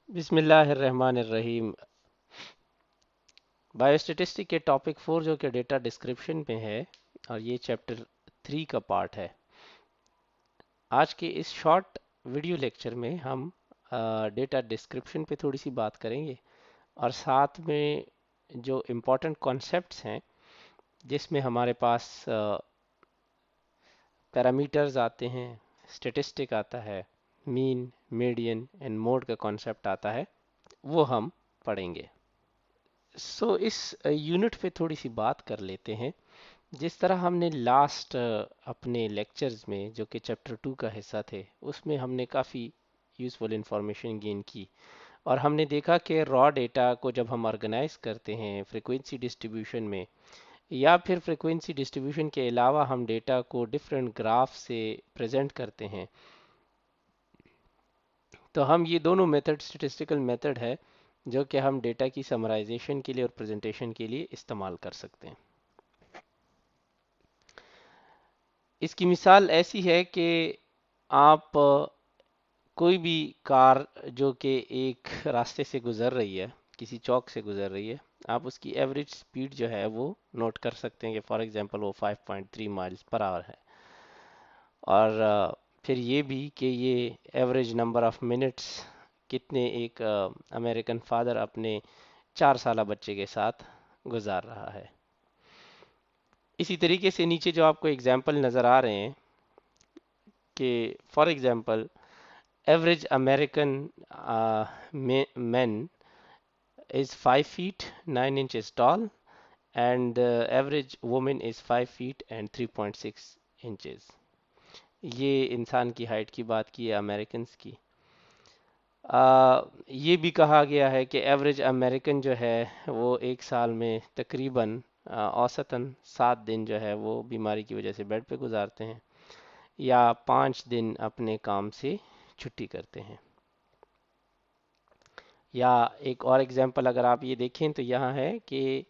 बिस्मिल्लाहिर्रहमानिर्रहीम। बायोस्टैटिस्टिक के टॉपिक 4 जो कि डेटा डिस्क्रिप्शन में है और ये चैप्टर 3 का पार्ट है। आज के इस शॉर्ट वीडियो लेक्चर में हम डेटा डिस्क्रिप्शन पे थोड़ी सी बात करेंगे और साथ में जो इम्पोर्टेंट कॉन्सेप्ट्स हैं जिसमें हमारे पास पैरामीटर्स आते हैं, स्टैटिस्टिक आता है, मीन, मीडियन एंड मोड का कॉन्सेप्ट आता है, वो हम पढ़ेंगे। इस यूनिट पे थोड़ी सी बात कर लेते हैं। जिस तरह हमने लास्ट अपने लेक्चर्स में जो कि चैप्टर 2 का हिस्सा थे उसमें हमने काफ़ी यूज़फुल इंफॉर्मेशन गेन की और हमने देखा कि रॉ डेटा को जब हम ऑर्गेनाइज करते हैं फ्रीक्वेंसी डिस्ट्रीब्यूशन में या फिर फ्रीक्वेंसी डिस्ट्रीब्यूशन के अलावा हम डेटा को डिफरेंट ग्राफ से प्रेजेंट करते हैं, तो हम ये दोनों मेथड स्टेटिस्टिकल मेथड है जो कि हम डेटा की समराइजेशन के लिए और प्रेजेंटेशन के लिए इस्तेमाल कर सकते हैं। इसकी मिसाल ऐसी है कि आप कोई भी कार जो कि एक रास्ते से गुजर रही है, किसी चौक से गुजर रही है, आप उसकी एवरेज स्पीड जो है वो नोट कर सकते हैं कि फॉर एग्जांपल वो 5.3 माइल्स पर आवर है। और फिर ये भी कि ये एवरेज नंबर ऑफ मिनट्स कितने एक अमेरिकन फादर अपने 4 साल बच्चे के साथ गुजार रहा है। इसी तरीके से नीचे जो आपको एग्जाम्पल नज़र आ रहे हैं कि for example average American men is 5 feet 9 inches tall and the average woman is 5 feet and 3.6 inches। ये इंसान की हाइट की बात की है अमेरिकन्स की। ये भी कहा गया है कि एवरेज अमेरिकन जो है वो एक साल में तकरीबन औसतन 7 दिन जो है वो बीमारी की वजह से बेड पे गुजारते हैं या 5 दिन अपने काम से छुट्टी करते हैं। या एक और एग्जांपल अगर आप ये देखें तो यहाँ है कि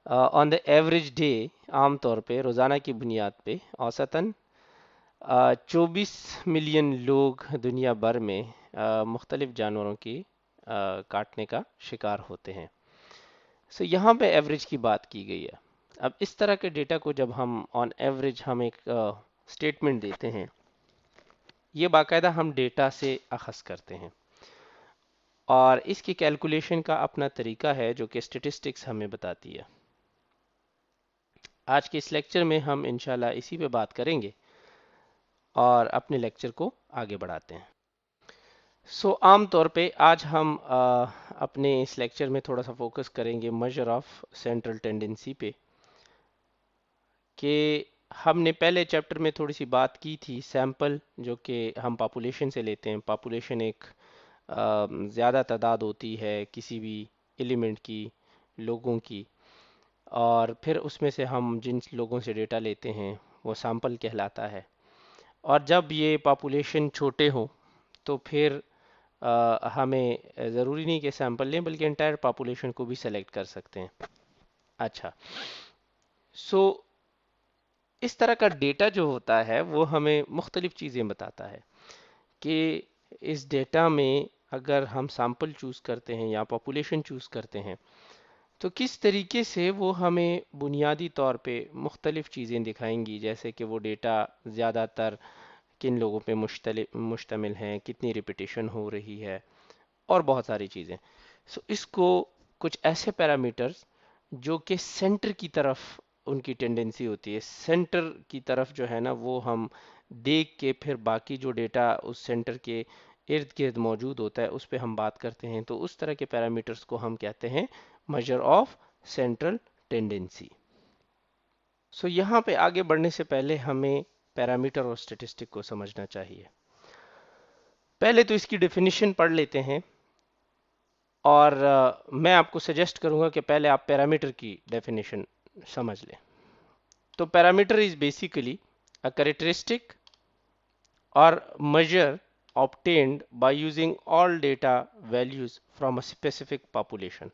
ऑन द एवरेज डे, आम तौर पे रोज़ाना की बुनियाद पे औसतन 24 मिलियन लोग दुनिया भर में मुख्तलिफ जानवरों की काटने का शिकार होते हैं। यहाँ पे एवरेज की बात की गई है। अब इस तरह के डेटा को जब हम ऑन एवरेज हम एक स्टेटमेंट देते हैं, ये बाकायदा हम डेटा से अखज़ करते हैं और इसकी कैलकुलेशन का अपना तरीका है जो कि स्टेटिस्टिक्स हमें बताती है। आज के इस लेक्चर में हम इंशाल्लाह इसी पे बात करेंगे और अपने लेक्चर को आगे बढ़ाते हैं। आम तौर पे आज हम अपने इस लेक्चर में थोड़ा सा फोकस करेंगे मेजर ऑफ सेंट्रल टेंडेंसी पे कि हमने पहले चैप्टर में थोड़ी सी बात की थी सैंपल जो कि हम पॉपुलेशन से लेते हैं। पॉपुलेशन एक ज़्यादा तादाद होती है किसी भी एलिमेंट की, लोगों की, और फिर उसमें से हम जिन लोगों से डेटा लेते हैं वो सैंपल कहलाता है। और जब ये पॉपुलेशन छोटे हो तो फिर हमें ज़रूरी नहीं कि सैंपल लें बल्कि एंटायर पॉपुलेशन को भी सेलेक्ट कर सकते हैं। अच्छा, सो इस तरह का डेटा जो होता है वो हमें मुख्तलिफ चीज़ें बताता है कि इस डेटा में अगर हम सैंपल चूज़ करते हैं या पॉपुलेशन चूज़ करते हैं तो किस तरीके से वो हमें बुनियादी तौर पे मुख्तलिफ चीज़ें दिखाएंगी, जैसे कि वो डेटा ज़्यादातर किन लोगों पे मुश्तमिल हैं, कितनी रिपीटेशन हो रही है और बहुत सारी चीज़ें। इसको कुछ ऐसे पैरामीटर्स जो कि सेंटर की तरफ उनकी टेंडेंसी होती है, सेंटर की तरफ जो है ना वो हम देख के फिर बाकी जो डेटा उस सेंटर के इर्द गिर्द मौजूद होता है उस पर हम बात करते हैं, तो उस तरह के पैरामीटर्स को हम कहते हैं मेजर ऑफ सेंट्रल टेंडेंसी। यहाँ पे आगे बढ़ने से पहले हमें पैरामीटर और स्टेटिस्टिक को समझना चाहिए। पहले तो इसकी डेफिनेशन पढ़ लेते हैं और मैं आपको सजेस्ट करूंगा कि पहले आप पैरामीटर की डेफिनेशन समझ लें। तो parameter is basically a characteristic और measure obtained by using all data values from a specific population,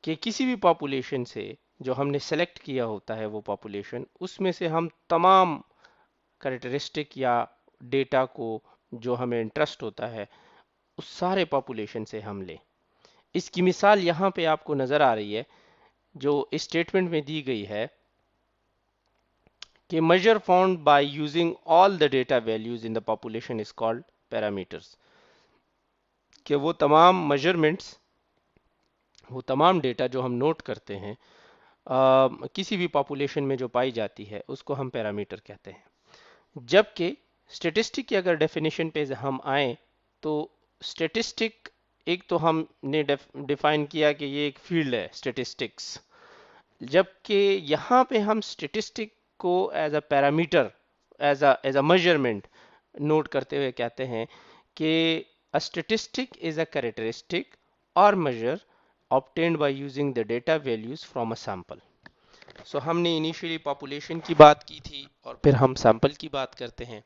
कि किसी भी पॉपुलेशन से जो हमने सेलेक्ट किया होता है वो पॉपुलेशन, उसमें से हम तमाम करेक्टरिस्टिक या डेटा को जो हमें इंटरेस्ट होता है उस सारे पॉपुलेशन से हम लें। इसकी मिसाल यहाँ पे आपको नज़र आ रही है जो इस स्टेटमेंट में दी गई है कि measure found by using all the data values in the population is called parameters। कि वो तमाम measurements, वो तमाम डेटा जो हम नोट करते हैं किसी भी पॉपुलेशन में जो पाई जाती है उसको हम पैरामीटर कहते हैं। जबकि स्टेटिस्टिक की अगर डेफिनेशन पे हम आए तो स्टेटिस्टिक एक तो हमने डिफाइन किया कि ये एक फील्ड है स्टेटिस्टिक्स, जबकि यहाँ पे हम स्टेटिस्टिक को as a parameter, as a measurement note करते हुए कहते हैं कि a statistic is a characteristic और measure obtained by using the data values from a sample। So हमने इनिशियली पॉपुलेशन की बात की थी और फिर हम सैंपल की बात करते हैं।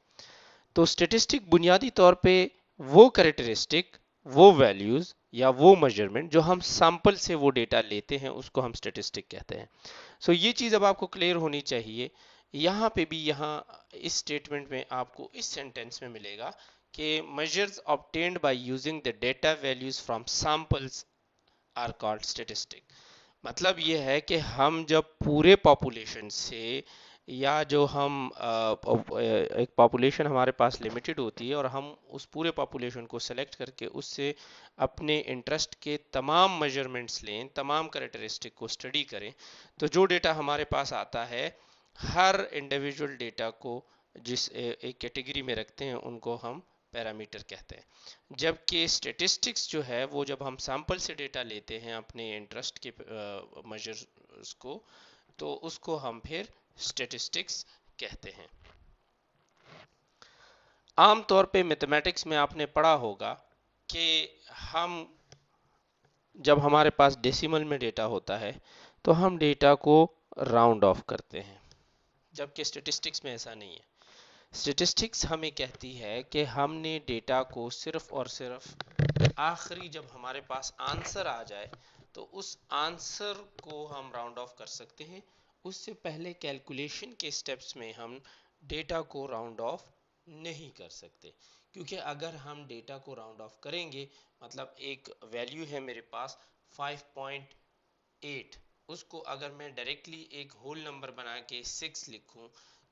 तो स्टेटिस्टिक बुनियादी तौर पे वो कैरेक्टरिस्टिक, वो वैल्यूज या वो मेजरमेंट जो हम सैंपल से वो डेटा लेते हैं उसको हम स्टेटिस्टिक कहते हैं। सो ये चीज़ अब आपको क्लियर होनी चाहिए। यहाँ पे भी यहाँ इस स्टेटमेंट में आपको इस सेंटेंस में मिलेगा कि measures obtained by using the data values from samples are called statistic. मतलब ये है कि हम जब पूरे पॉपुलेशन से या जो हम एक पॉपुलेशन हमारे पास लिमिटेड होती है और हम उस पूरे पॉपुलेशन को सेलेक्ट करके उससे अपने इंटरेस्ट के तमाम मेजरमेंट्स लें, तमाम करेक्टरिस्टिक को स्टडी करें, तो जो डेटा हमारे पास आता है हर इंडिविजुअल डेटा को जिस एक कैटेगरी में रखते हैं उनको हम पैरामीटर कहते हैं। जबकि स्टेटिस्टिक्स जो है वो जब हम सैंपल से डेटा लेते हैं अपने इंटरेस्ट के मेजर्स को, तो उसको हम फिर स्टेटिस्टिक्स कहते हैं। आमतौर पे मैथमेटिक्स में आपने पढ़ा होगा कि हम जब हमारे पास डेसिमल में डेटा होता है तो हम डेटा को राउंड ऑफ करते हैं, जबकि स्टेटिस्टिक्स में ऐसा नहीं है। स्टेटिस्टिक्स हमें कहती है कि हमने डेटा को सिर्फ और सिर्फ आखिरी जब हमारे पास आंसर आ जाए तो उस आंसर को हम राउंड ऑफ कर सकते हैं। उससे पहले कैलकुलेशन के स्टेप्स में हम डेटा को राउंड ऑफ नहीं कर सकते, क्योंकि अगर हम डेटा को राउंड ऑफ करेंगे मतलब एक वैल्यू है मेरे पास 5.8, उसको अगर मैं डायरेक्टली एक होल नंबर बना के 6 लिखूं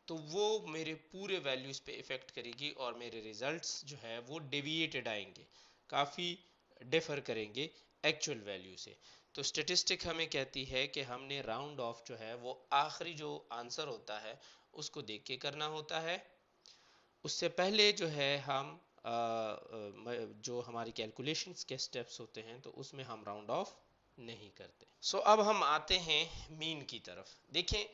तो वो मेरे पूरे वैल्यूज पे इफेक्ट करेगी और मेरे रिजल्ट्स जो है वो डेविएटेड आएंगे, काफ़ी डिफर करेंगे एक्चुअल वैल्यू से। तो स्टेटिस्टिक हमें कहती है कि हमने राउंड ऑफ जो है वो आखिरी जो आंसर होता है उसको देख के करना होता है। उससे पहले जो है हम जो हमारी कैलकुलेशंस के स्टेप्स होते हैं तो उसमें हम राउंड ऑफ नहीं करते। सो अब हम आते हैं मीन की तरफ। देखें,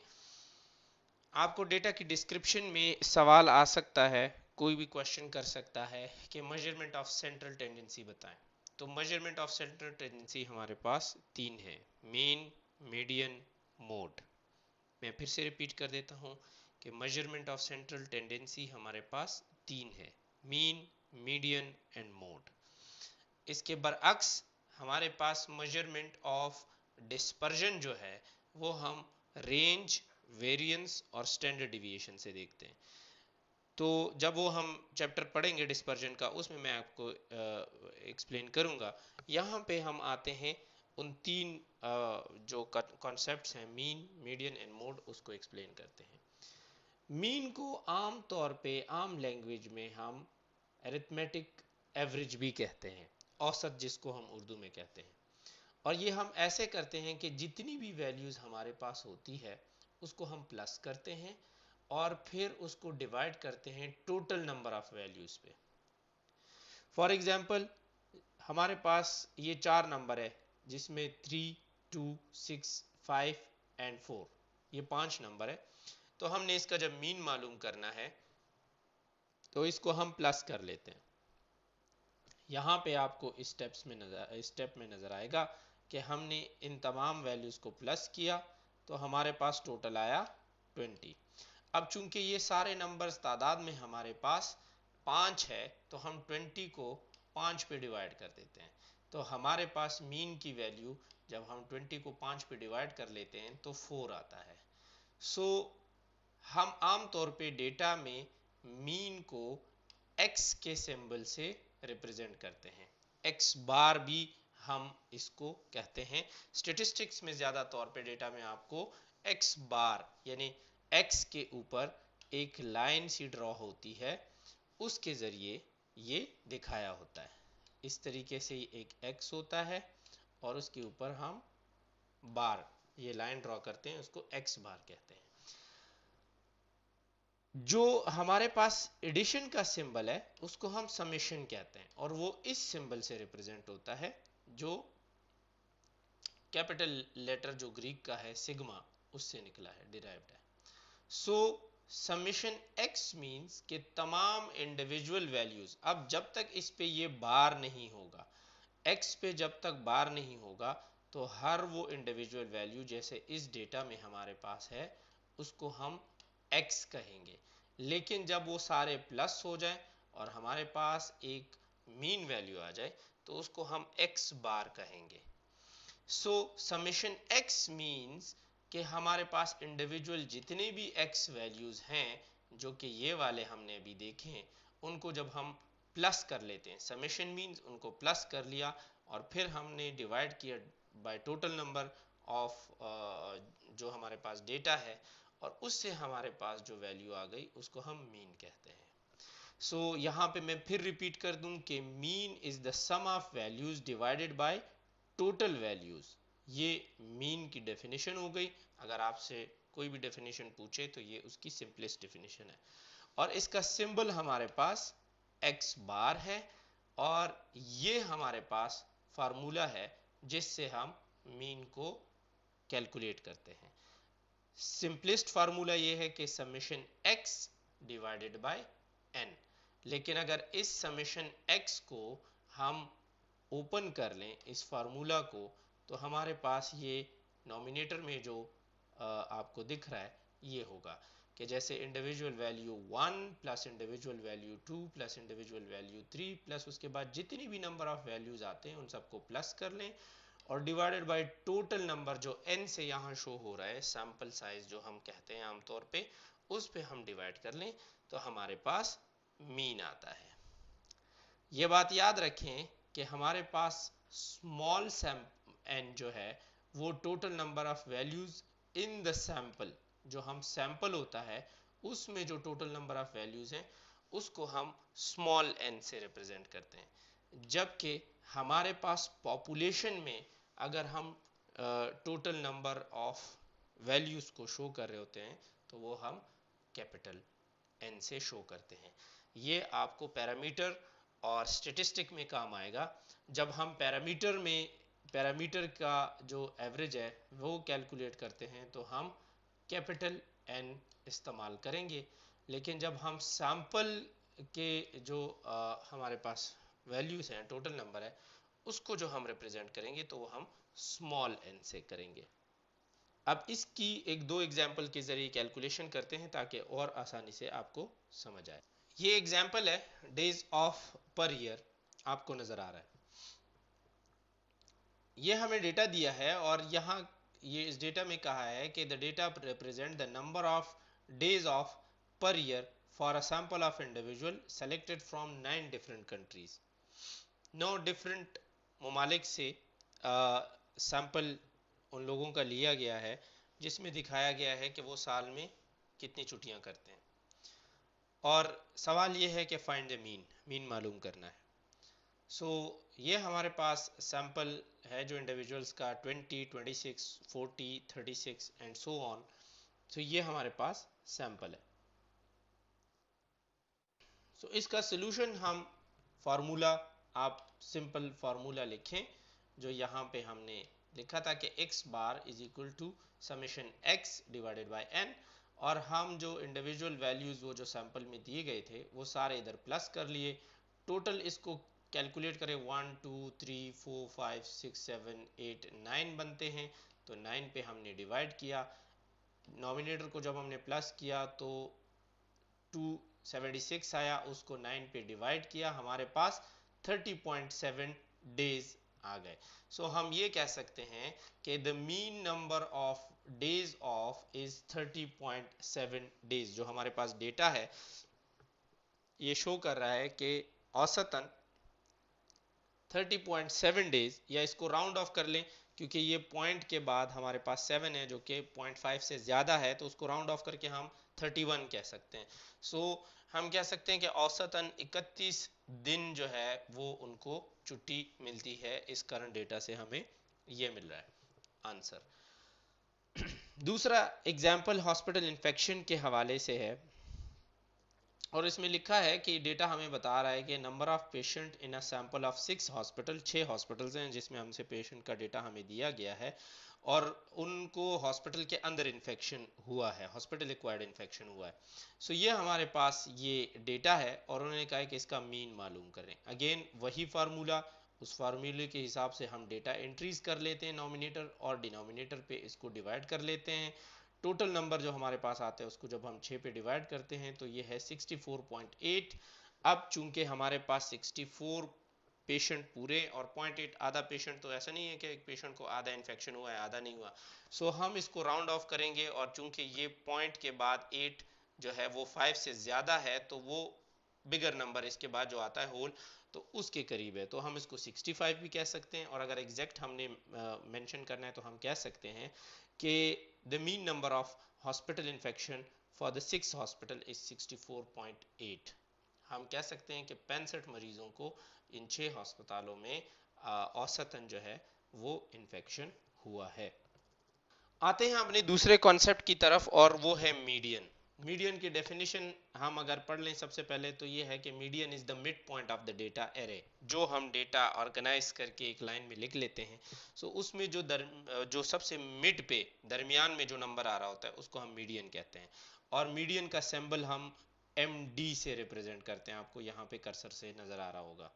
आपको डेटा की डिस्क्रिप्शन में सवाल आ सकता है, कोई भी क्वेश्चन कर सकता है कि मेजरमेंट ऑफ सेंट्रल टेंडेंसी बताएं। तो मेजरमेंट ऑफ सेंट्रल टेंडेंसी हमारे पास 3 है, मीन, मीडियन, मोड। मैं फिर से रिपीट कर देता हूं कि मेजरमेंट ऑफ सेंट्रल टेंडेंसी हमारे पास 3 है, मीन, मीडियन एंड मोड। इसके बरअक्स हमारे पास मेजरमेंट ऑफ डिस्पर्जन जो है वो हम रेंज, वेरिएंस और स्टैंडर्ड डिविएशन से देखते हैं। तो जब वो हम चैप्टर पढ़ेंगे डिस्पर्जन का उसमें मैं आपको एक्सप्लेन करूंगा। यहाँ पे हम आते हैं उन 3 जो कॉन्सेप्ट्स हैं, मीन, मीडियन एंड मोड, उसको एक्सप्लेन करते हैं। मीन को आम तौर पे आम लैंग्वेज में हम अरिथमेटिक एवरेज भी कहते हैं, औसत जिसको हम उर्दू में कहते हैं। और ये हम ऐसे करते हैं कि जितनी भी वैल्यूज हमारे पास होती है उसको हम प्लस करते हैं और फिर उसको डिवाइड करते हैं टोटल नंबर ऑफ वैल्यूज पे। फॉर एग्जांपल हमारे पास ये 4 नंबर है जिसमें 3, 2, 6, 5 एंड 4, ये 5 नंबर है। तो हमने इसका जब मीन मालूम करना है तो इसको हम प्लस कर लेते हैं। यहाँ पे आपको स्टेप में नजर आएगा कि हमने इन तमाम वैल्यूज को प्लस किया तो हमारे पास टोटल आया 20। अब चूंकि ये सारे नंबर्स तादाद में हमारे पास 5 है तो हम 20 को 5 पे डिवाइड कर देते हैं, तो हमारे पास मीन की वैल्यू जब हम 20 को 5 पे डिवाइड कर लेते हैं तो 4 आता है। सो हम आम तौर पे डेटा में मीन को x के सिंबल से रिप्रेजेंट करते हैं। एक्स बार भी हम इसको कहते हैं। स्टेटिस्टिक्स में ज्यादा तौर पे डेटा में आपको एक्स बार यानी एक्स के ऊपर एक लाइन सी ड्रॉ होती है, उसके जरिए ये दिखाया होता है। इस तरीके से एक एक्स होता है और उसके ऊपर हम बार ये लाइन ड्रॉ करते हैं, उसको एक्स बार कहते हैं। जो हमारे पास एडिशन का सिंबल है उसको हम समेशन कहते हैं और वो इस सिंबल से रिप्रेजेंट होता है जो कैपिटल लेटर जो ग्रीक का है सिग्मा उससे निकला है, डिराइव्ड है। सो समेशन एक्स मींस कि तमाम इंडिविजुअल वैल्यूज, अब जब तक इस पे ये बार नहीं होगा, एक्स पे जब तक बार नहीं होगा तो हर वो इंडिविजुअल वैल्यू जैसे इस डेटा में हमारे पास है उसको हम एक्स कहेंगे। लेकिन जब वो सारे प्लस हो जाए और हमारे पास एक मीन वैल्यू आ जाए तो उसको हम एक्स बार कहेंगे। सो समेशन एक्स मीन्स कि हमारे पास इंडिविजुअल जितने भी एक्स वैल्यूज हैं जो कि ये वाले हमने अभी देखे हैं, उनको जब हम प्लस कर लेते हैं, समेशन मीन्स उनको प्लस कर लिया और फिर हमने डिवाइड किया बाय टोटल नंबर ऑफ जो हमारे पास डेटा है और उससे हमारे पास जो वैल्यू आ गई उसको हम मीन कहते हैं। सो यहाँ पे मैं फिर रिपीट कर दूं कि mean is the sum of values divided by total values. ये मीन की डेफिनेशन हो गई। अगर आपसे कोई भी डेफिनेशन पूछे तो ये उसकी सिंपलेस्ट डेफिनेशन है और इसका सिंबल हमारे पास एक्स बार है और ये हमारे पास फार्मूला है जिससे हम मीन को कैलकुलेट करते हैं। सिंपलेस्ट फार्मूला ये है कि summation x divided by n. लेकिन अगर इस समेशन एक्स को हम ओपन कर लें इस फार्मूला को तो हमारे पास ये नॉमिनेटर में जो आपको दिख रहा है ये होगा कि जैसे individual value 1 plus individual value 2 plus individual value 3 plus उसके बाद जितनी भी नंबर ऑफ वैल्यूज आते हैं उन सबको प्लस कर लें और डिवाइडेड बाय टोटल नंबर जो n से यहाँ शो हो रहा है, सैंपल साइज जो हम कहते हैं आमतौर पे, उस पे हम डिवाइड कर लें तो हमारे पास मीन आता है। ये बात याद रखें कि हमारे पास स्मॉल n जो है वो total number of values in the sample, जो हम सैंपल होता है उसमें जो टोटल नंबर ऑफ वैल्यूज हैं उसको हम स्मॉल n से रिप्रेजेंट करते हैं। जबकि हमारे पास पॉपुलेशन में अगर हम टोटल नंबर ऑफ वैल्यूज को शो कर रहे होते हैं तो वो हम कैपिटल n से शो करते हैं। ये आपको पैरामीटर और स्टेटिस्टिक में काम आएगा। जब हम पैरामीटर का जो एवरेज है वो कैलकुलेट करते हैं तो हम कैपिटल N इस्तेमाल करेंगे। लेकिन जब हम सैंपल के जो हमारे पास वैल्यूज हैं, टोटल नंबर है, उसको जो हम रिप्रेजेंट करेंगे तो वो हम स्मॉल n से करेंगे। अब इसकी एक दो एग्जाम्पल के जरिए कैलकुलेशन करते हैं ताकि और आसानी से आपको समझ आए। ये एग्जाम्पल है डेज ऑफ पर ईयर, आपको नजर आ रहा है। ये हमें डेटा दिया है और यहाँ ये इस डेटा में कहा है कि the data represent the number of days of per year for a sample of individual selected from 9 different countries. 9 different ममालिक से सैंपल उन लोगों का लिया गया है जिसमें दिखाया गया है कि वो साल में कितनी छुट्टियां करते हैं और सवाल ये है कि फाइंड द मीन मालूम करना है। सो ये हमारे पास सैंपल है जो इंडिविजुअल्स का 20, 26, 40, 36 एंड सो ऑन। सो ये हमारे पास सैंपल है। सो इसका सोल्यूशन हम फार्मूला, आप सिंपल फार्मूला लिखें जो यहाँ पे हमने लिखा था कि x bar is equal to summation x divided by n और हम जो इंडिविजुअल वैल्यूज वो जो सैंपल में दिए गए थे वो सारे इधर प्लस कर लिए। टोटल इसको कैलकुलेट करें 1 2 3 4 5 6 7 8 9 बनते हैं तो 9 पे हमने डिवाइड किया। नॉमिनेटर को जब हमने प्लस किया तो 276 आया, उसको 9 पे डिवाइड किया, हमारे पास 30.7 डेज आ गए। सो हम ये कह सकते हैं कि the mean number of days of is 30.7 days. जो हमारे पास डेटा है ये शो कर रहा है कि औसतन 30.7 डेज, या इसको राउंड ऑफ कर लें क्योंकि ये पॉइंट के बाद हमारे पास 7 है जो कि 0.5 से ज़्यादा है, तो उसको राउंड ऑफ करके हम 31 कह सकते हैं। सो हम कह सकते हैं कि औसतन 31 दिन जो है वो उनको छुट्टी मिलती है। इस करंट डेटा से हमें ये मिल रहा है आंसर। दूसरा एग्जाम्पल हॉस्पिटल इन्फेक्शन के हवाले से है, और इसमें लिखा है कि डेटा हमें बता रहा है कि number of patient in a sample of 6 hospital, 6 hospitals हैं जिसमें हमसे पेशेंट का डेटा हमें दिया गया है, और उनको हॉस्पिटल के अंदर इन्फेक्शन हुआ है, हॉस्पिटल एक्वायर्ड इन्फेक्शन हुआ है। सो ये हमारे पास ये डेटा है, और उन्होंने कहा है कि इसका मीन मालूम करें। अगेन वही फार्मूला, उस फार्मूले के हिसाब से हम डेटा एंट्रीज कर लेते हैं, नॉमिनेटर और डिनोमिनेटर पे इसको डिवाइड कर लेते हैं। टोटल नंबर जो हमारे पास आते हैं उसको जब हम 6 पे डिवाइड करते हैं तो ये है 64.8। अब चूंकि हमारे पास 64 पेशेंट पूरे और 0.8 आधा पेशेंट, तो ऐसा नहीं है कि एक पेशेंट को आधा इन्फेक्शन हुआ है आधा नहीं हुआ। सो हम इसको राउंड ऑफ करेंगे, और चूंकि ये पॉइंट के बाद 8 जो है वो 5 से ज़्यादा है, तो वो बिगर नंबर इसके बाद जो आता है होल, तो उसके करीब है, तो हम इसको 65 भी कह सकते हैं। और अगर एग्जैक्ट हमने मेंशन करना है तो हम कह सकते हैं कि the mean number of hospital infection for the 6 hospital is 64.8। हम कह सकते हैं कि 65 मरीजों को इन 6 अस्पतालों में औसतन जो है वो इन्फेक्शन हुआ है। आते हैं अपने दूसरे कॉन्सेप्ट की तरफ, और वो है मीडियन। मीडियन की डेफिनेशन हम अगर पढ़ लें सबसे पहले, तो ये है कि median is the mid point of the data array. जो हम डेटा ऑर्गेनाइज करके एक लाइन में लिख लेते हैं, सो उसमें जो सबसे मिड पे दरमियान में जो नंबर आ रहा होता है उसको हम मीडियन कहते हैं। और मीडियन का सिंबल हम MD से रिप्रेजेंट करते हैं, आपको यहाँ पे कर्सर से नजर आ रहा होगा।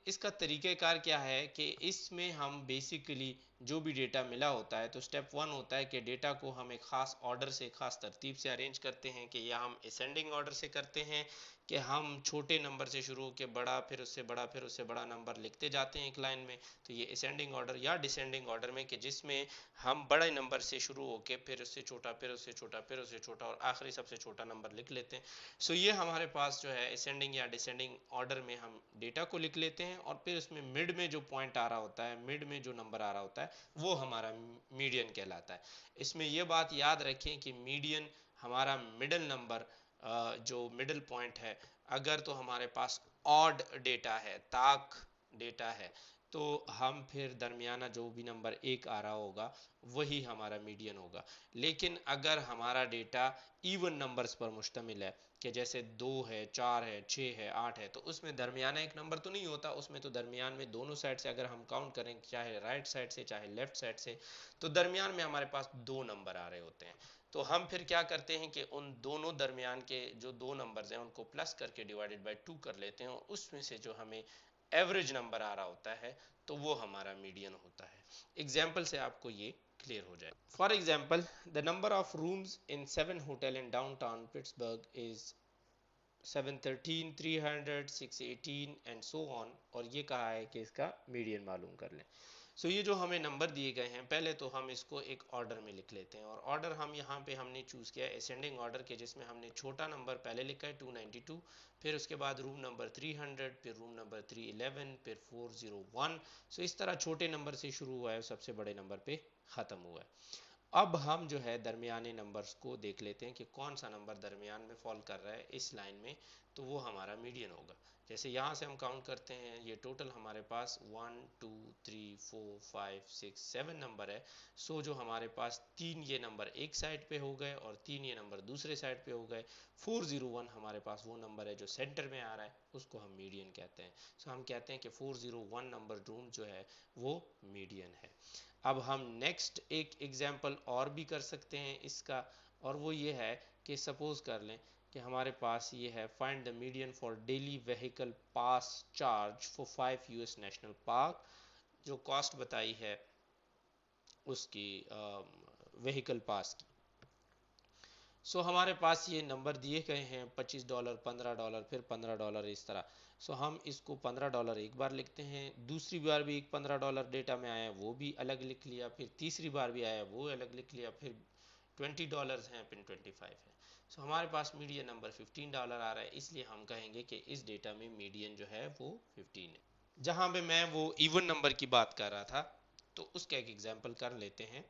इसका तरीक़ाकार क्या है कि इसमें हम बेसिकली जो भी डेटा मिला होता है, तो स्टेप 1 होता है कि डेटा को हम एक ख़ास ऑर्डर से, ख़ास तरतीब से अरेंज करते हैं, कि या हम असेंडिंग ऑर्डर से करते हैं कि हम छोटे नंबर से शुरू होकर बड़ा, फिर उससे बड़ा, फिर उससे बड़ा नंबर लिखते जाते हैं एक लाइन में, तो ये असेंडिंग ऑर्डर, या डिसेंडिंग ऑर्डर में कि जिसमें हम बड़े नंबर से शुरू होकर फिर उससे छोटा, फिर उससे छोटा, फिर उससे छोटा, और आखिरी सबसे छोटा नंबर लिख लेते हैं। सो ये हमारे पास जो है असेंडिंग या डिसेंडिंग ऑर्डर में हम डेटा को लिख लेते हैं, और फिर उसमें मिड में जो पॉइंट आ रहा होता है, मिड में जो नंबर आ रहा होता है, वो हमारा मीडियन कहलाता है। इसमें यह बात याद रखें कि मीडियन हमारा मिडल नंबर, जो मिडल पॉइंट है, अगर तो हमारे पास ऑड डेटा है, ताक डेटा है, तो हम फिर दरमियाना जो भी नंबर एक आ रहा होगा वही हमारा मीडियन होगा। लेकिन अगर हमारा डेटा इवन नंबर्स पर मुश्तमिल है, कि जैसे 2 है, 4 है, 6 है, 8 है, तो उसमें दरमियाना एक नंबर तो नहीं होता, उसमें तो दरमियान में दोनों साइड से अगर हम काउंट करें, चाहे राइट साइड से चाहे लेफ्ट साइड से, तो दरमियान में हमारे पास 2 नंबर आ रहे होते हैं। तो हम फिर क्या करते हैं कि उन दोनों दरमियान के जो 2 नंबर्स हैं उनको प्लस करके डिवाइडेड बाय 2 कर लेते हैं, और उसमें से जो हमें एवरेज नंबर आ रहा होता है तो वो हमारा मीडियन होता है। एग्जाम्पल से आपको ये क्लियर हो जाए। For example, the number of rooms in 7 hotel in downtown Pittsburgh is 713, 300, 618 and so on, और ये कहा है कि इसका मीडियन मालूम कर लें। सो ये जो हमें नंबर दिए गए हैं, पहले तो हम इसको एक ऑर्डर में लिख लेते हैं, और ऑर्डर हम यहाँ पे हमने चूज़ किया है असेंडिंग ऑर्डर के, जिसमें हमने छोटा नंबर पहले लिखा है 292, फिर उसके बाद रूम नंबर 300, फिर रूम नंबर 311, फिर 401। सो इस तरह छोटे नंबर से शुरू हुआ है, सबसे बड़े नंबर पे ख़त्म हुआ है। अब हम जो है दरमियाने नंबर्स को देख लेते हैं कि कौन सा नंबर दरमियान में फॉल कर रहा है इस लाइन में, तो वो हमारा मीडियन होगा। जैसे यहाँ से हम काउंट करते हैं, ये टोटल हमारे पास 1 2 3 4 5 6 7 नंबर है। सो जो हमारे पास 3 ये नंबर एक साइड पे हो गए और 3 ये नंबर दूसरे साइड पे हो गए। 401 हमारे पास वो नंबर है जो सेंटर में आ रहा है, उसको हम मीडियन कहते हैं। सो हम कहते हैं कि 401 नंबर रूम जो है वो मीडियन है। अब हम नेक्स्ट एक एग्जाम्पल और भी कर सकते हैं इसका, और वो ये है कि सपोज कर लें कि हमारे पास ये है, find the median for daily vehicle pass charge for 5 US national park. जो कॉस्ट बताई है उसकी व्हीकल पास की। सो हमारे पास ये नंबर दिए गए हैं, $25, $15, फिर $15 इस तरह। सो हम इसको $15 एक बार लिखते हैं, दूसरी बार भी एक $15 डेटा में आया वो भी अलग लिख लिया, फिर तीसरी बार भी आया वो अलग लिख लिया, फिर $20 हैं, फिर 25 है। सो हमारे पास मीडियन नंबर $15 आ रहा है, इसलिए हम कहेंगे कि इस डेटा में मीडियन जो है वो 15 है। जहां पे मैं वो इवन नंबर की बात कर रहा था, तो उसका एक एग्जांपल कर लेते हैं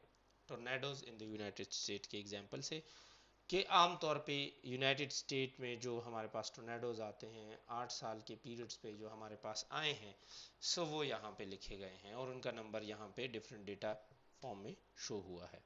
tornadoes in the United state के एग्जांपल से, कि आमतौर पे यूनाइटेड स्टेट में जो हमारे पास टोर्नेडोज आते हैं 8 साल के पीरियड्स पे जो हमारे पास आए हैं, सो वो यहाँ पे लिखे गए हैं और उनका नंबर यहाँ पे डिफरेंट डेटा फॉर्म में शो हुआ है।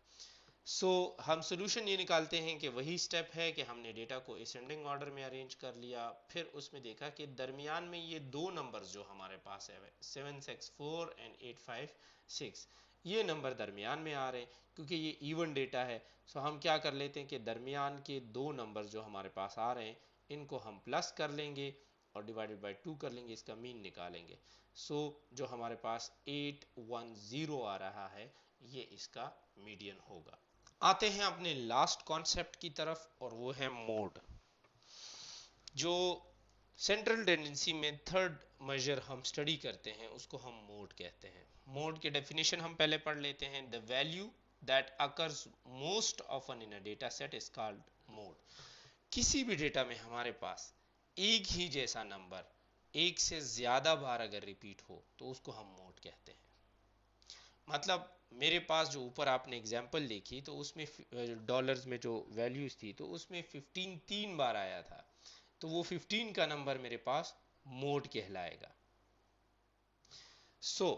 सो हम सोल्यूशन ये निकालते हैं कि वही स्टेप है कि हमने डेटा को असेंडिंग ऑर्डर में अरेंज कर लिया, फिर उसमें देखा कि दरमियान में ये दो नंबर्स जो हमारे पास है 764 एंड 856, ये नंबर दरमियान में आ रहे हैं क्योंकि ये इवन डेटा है। सो हम क्या कर लेते हैं कि दरमियान के दो नंबर्स जो हमारे पास आ रहे हैं इनको हम प्लस कर लेंगे और डिवाइडेड बाय 2 कर लेंगे, इसका मीन निकालेंगे। सो जो हमारे पास 810 आ रहा है ये इसका मीडियन होगा। आते हैं अपने लास्ट कॉन्सेप्ट की तरफ और वो है मोड। जो सेंट्रल टेंडेंसी में थर्ड मेजर हम स्टडी करते हैं उसको हम मोड कहते हैं। मोड की डेफिनेशन हम पहले पढ़ लेते हैं। The value that occurs most often in a data set is called mode. किसी भी डेटा में हमारे पास एक ही जैसा नंबर एक से ज्यादा बार अगर रिपीट हो तो उसको हम मोड कहते हैं। मतलब मेरे पास जो ऊपर आपने एग्जांपल देखी तो उसमें डॉलर्स में जो वैल्यूज थी तो उसमें 15 3 बार आया था, तो वो 15 का नंबर मेरे पास मोड कहलाएगा। So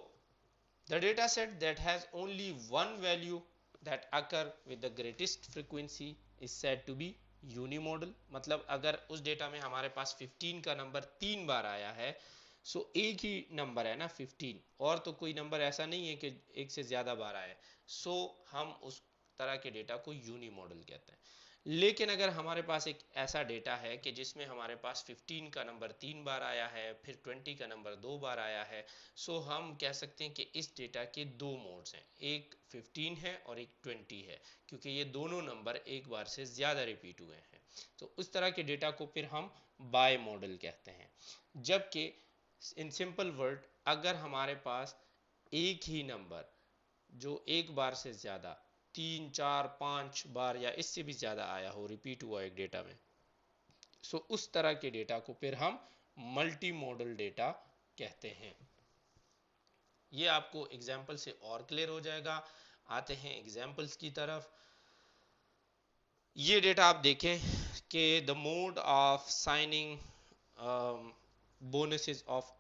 the data set that has only one value that occur with the greatest frequency is said to be unimodal. मतलब अगर उस डेटा में हमारे पास 15 का नंबर 3 बार आया है, सो एक ही नंबर है ना 15, और तो कोई नंबर ऐसा नहीं है कि एक से ज्यादा बार आया है, सो हम उस तरह के डेटा को यूनी मॉडल कहते हैं। लेकिन अगर हमारे पास एक ऐसा डेटा है कि जिसमें हमारे पास 15 का नंबर 3 बार आया है, फिर 20 का नंबर 2 बार आया है, सो हम कह सकते हैं कि इस डेटा के दो मोड्स हैं, एक 15 है और एक 20 है, क्योंकि ये दोनों नंबर एक बार से ज़्यादा रिपीट हुए हैं। तो उस तरह के डेटा को फिर हम बाय मॉडल कहते हैं। जबकि इन सिंपल वर्ड अगर हमारे पास एक ही नंबर जो एक बार से ज़्यादा 3 4 5 बार या इससे भी ज़्यादा आया हो, रिपीट हुआ एक डेटा में, सो उस तरह के डेटा को फिर हम मल्टी मॉडल डेटा कहते हैं। ये आपको एग्जाम्पल से और क्लियर हो जाएगा। आते हैं एग्जाम्पल्स की तरफ। ये डेटा आप देखें कि the mode of signing bonuses of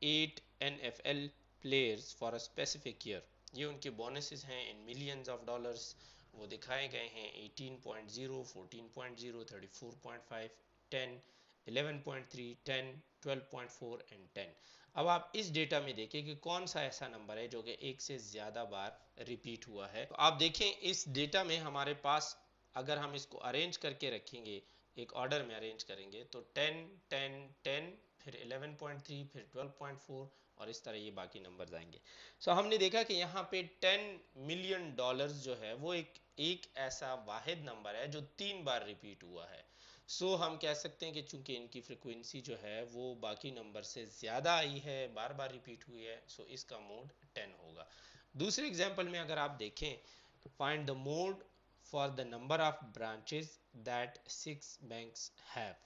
8 NFL players for a specific year, ये उनके बोनसेस हैं इन मिलियंस ऑफ डॉलर्स। वो दिखाए गए हैं 18.0, 14.0, 34.5, 10, 11.3, 10, 12.4 एंड 10। अब आप इस डेटा में देखें कि कौन सा ऐसा नंबर है जो कि एक से ज़्यादा बार रिपीट हुआ है। तो आप देखें इस डेटा में हमारे पास अगर हम इसको अरेंज करके रखेंगे, एक ऑर्डर में अरेंज करेंगे, तो 10 10 10, फिर 11.3, फिर 12.4 और इस तरह ये बाकी नंबर्स आएंगे। सो हमने देखा कि यहाँ पे 10 मिलियन डॉलर्स जो है वो एक ऐसा वाहिद नंबर है जो 3 बार रिपीट हुआ है। सो हम कह सकते हैं कि चूंकि इनकी फ्रिक्वेंसी जो है वो बाकी नंबर से ज़्यादा आई है, बार बार रिपीट हुई है, सो इसका मोड 10 होगा। दूसरे एग्जाम्पल में अगर आप देखें, find the mode for the number of branches that 6 banks have।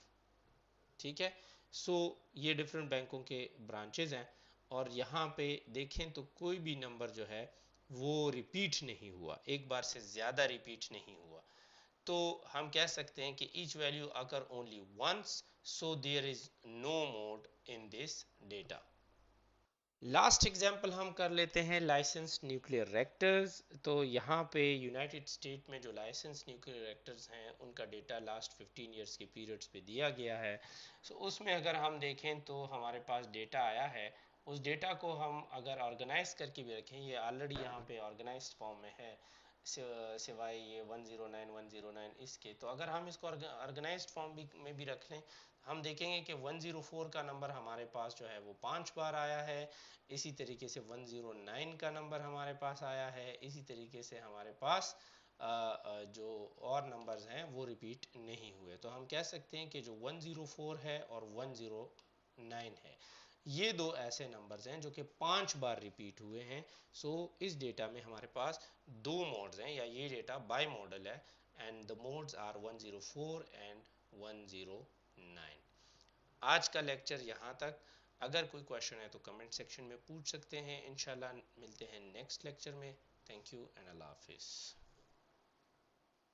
ठीक है, सो ये डिफरेंट बैंकों के ब्रांचेज हैं और यहाँ पे देखें तो कोई भी नंबर जो है वो रिपीट नहीं हुआ, एक बार से ज़्यादा रिपीट नहीं हुआ। तो हम कह सकते हैं कि each value occur only once, so there is no mode in this data. Last example हम कर लेते हैं लाइसेंस न्यूक्लियर रिएक्टर्स। तो यहाँ पे यूनाइटेड स्टेट में जो लाइसेंस न्यूक्लियर रिएक्टर्स हैं उनका डेटा लास्ट 15 इयर्स के पीरियड्स पे दिया गया है। सो उसमें अगर हम देखें तो हमारे पास डेटा आया है, उस डेटा को हम अगर ऑर्गेनाइज करके भी रखें, ये ऑलरेडी यहाँ पे ऑर्गेनाइज फॉर्म में है सिवाय ये 109 109 इसके, तो अगर हम इसको ऑर्गेनाइज्ड फॉर्म में भी रख लें, हम देखेंगे कि 104 का नंबर हमारे पास जो है वो 5 बार आया है। इसी तरीके से 109 का नंबर हमारे पास आया है। इसी तरीके से हमारे पास जो और नंबर्स हैं वो रिपीट नहीं हुए। तो हम कह सकते हैं कि जो 104 है और 109 है, ये दो ऐसे नंबर्स हैं जो कि 5 बार रिपीट हुए हैं। सो इस डेटा में हमारे पास दो मोड्स हैं, या ये डेटा बाई मॉडल है, and the modes are 104 and 109। आज का लेक्चर यहाँ तक। अगर कोई क्वेश्चन है तो कमेंट सेक्शन में पूछ सकते हैं। इंशाल्लाह मिलते हैं नेक्स्ट लेक्चर में। थैंक यू एंड अल्लाह हाफिज़।